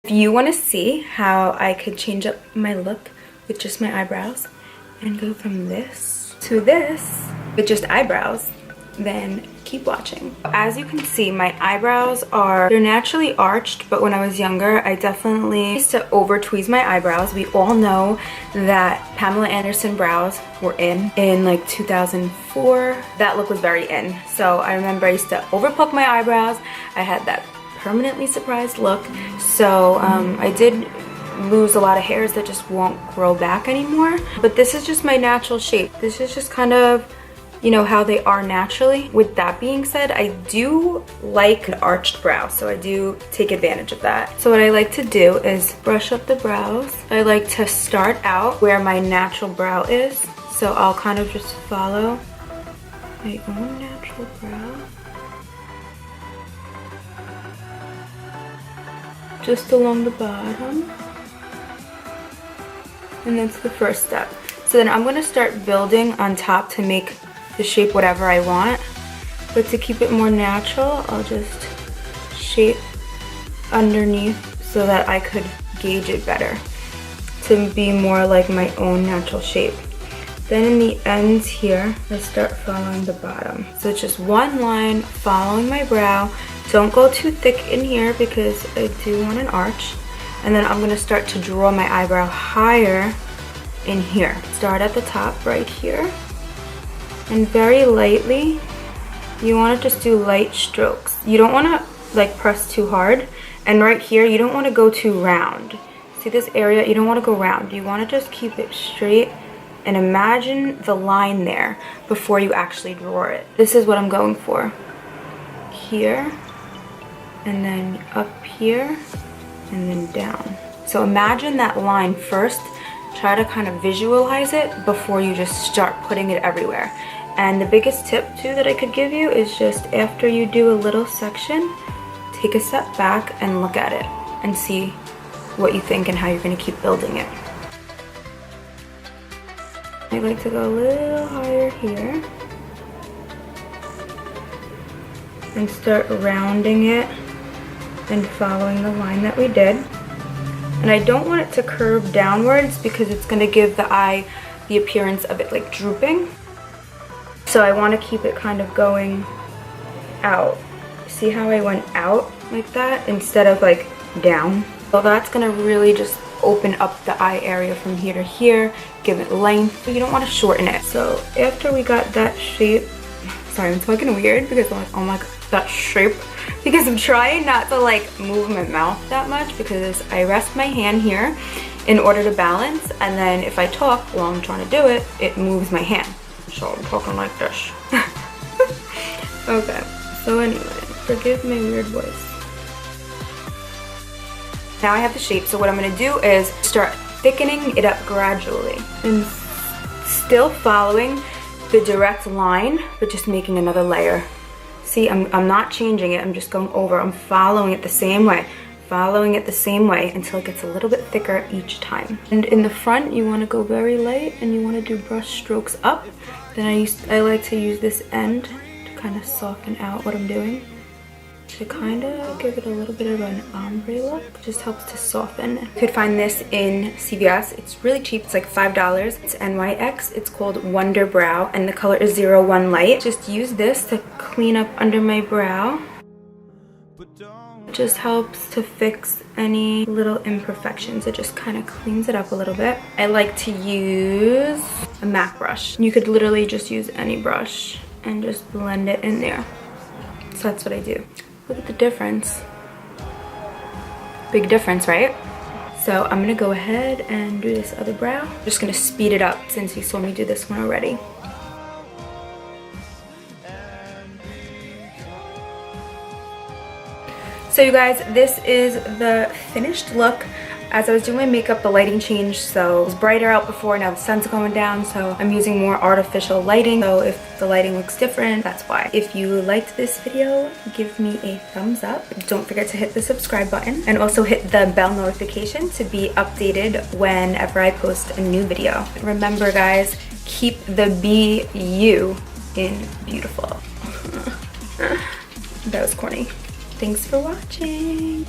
If you want to see how I could change up my look with just my eyebrows and go from this to this with just eyebrows, then keep watching. As you can see, my eyebrows they're naturally arched, but when I was younger, I definitely used to over tweeze my eyebrows. We all know that Pamela Anderson brows were in like 2004. That look was very in. So I remember I used to over pluck my eyebrows. I had that permanently surprised look. So I did lose a lot of hairs that just won't grow back anymore. But this is just my natural shape. This is just kind of, you know, how they are naturally. With that being said, I do like an arched brow, so I do take advantage of that. So what I like to do is brush up the brows. I like to start out where my natural brow is, so I'll kind of just follow my own natural brow. Just along the bottom. And that's the first step. So then I'm gonna start building on top to make the shape whatever I want. But to keep it more natural, I'll just shape underneath so that I could gauge it better to be more like my own natural shape. Then in the ends here, I start following the bottom. So it's just one line following my brow. Don't go too thick in here because I do want an arch. And then I'm gonna start to draw my eyebrow higher in here. Start at the top right here. And very lightly, you wanna just do light strokes. You don't wanna like press too hard. And right here, you don't wanna go too round. See this area? You don't wanna go round. You wanna just keep it straight and imagine the line there before you actually draw it. This is what I'm going for. Here, and then up here, and then down. So imagine that line first. Try to kind of visualize it before you just start putting it everywhere. And the biggest tip too that I could give you is just after you do a little section, take a step back and look at it and see what you think and how you're gonna keep building it. I like to go a little higher here and start rounding it and following the line that we did. And I don't want it to curve downwards because it's going to give the eye the appearance of it like drooping. So I want to keep it kind of going out. See how I went out like that instead of like down? So that's going to really just open up the eye area from here to here, give it length, but you don't want to shorten it. So after we got that shape, sorry I'm talking weird because I'm like, oh my god, that shape, because I'm trying not to like move my mouth that much because I rest my hand here in order to balance, and then if I talk while I'm trying to do it, it moves my hand. So I'm talking like this. Okay, so anyway, forgive my weird voice. Now I have the shape, so what I'm going to do is start thickening it up gradually and still following the direct line, but just making another layer. See, I'm not changing it, I'm just going over. I'm following it the same way until it gets a little bit thicker each time. And in the front, you want to go very light and you want to do brush strokes up. Then I like to use this end to kind of soften out what I'm doing, to kind of give it a little bit of an ombre look. It just helps to soften. You could find this in CVS. It's really cheap. It's like $5. It's NYX. It's called Wonder Brow, and the color is 01 Light. Just use this to clean up under my brow. It just helps to fix any little imperfections. It just kind of cleans it up a little bit. I like to use a MAC brush. You could literally just use any brush and just blend it in there. So that's what I do. Look at the difference. Big difference, right? So I'm gonna go ahead and do this other brow. I'm just gonna speed it up since you saw me do this one already. So you guys, this is the finished look. As I was doing my makeup, the lighting changed, so it was brighter out before, now the sun's going down, so I'm using more artificial lighting. So if the lighting looks different, that's why. If you liked this video, give me a thumbs up. Don't forget to hit the subscribe button and also hit the bell notification to be updated whenever I post a new video. Remember guys, keep the B-U in beautiful. That was corny. Thanks for watching.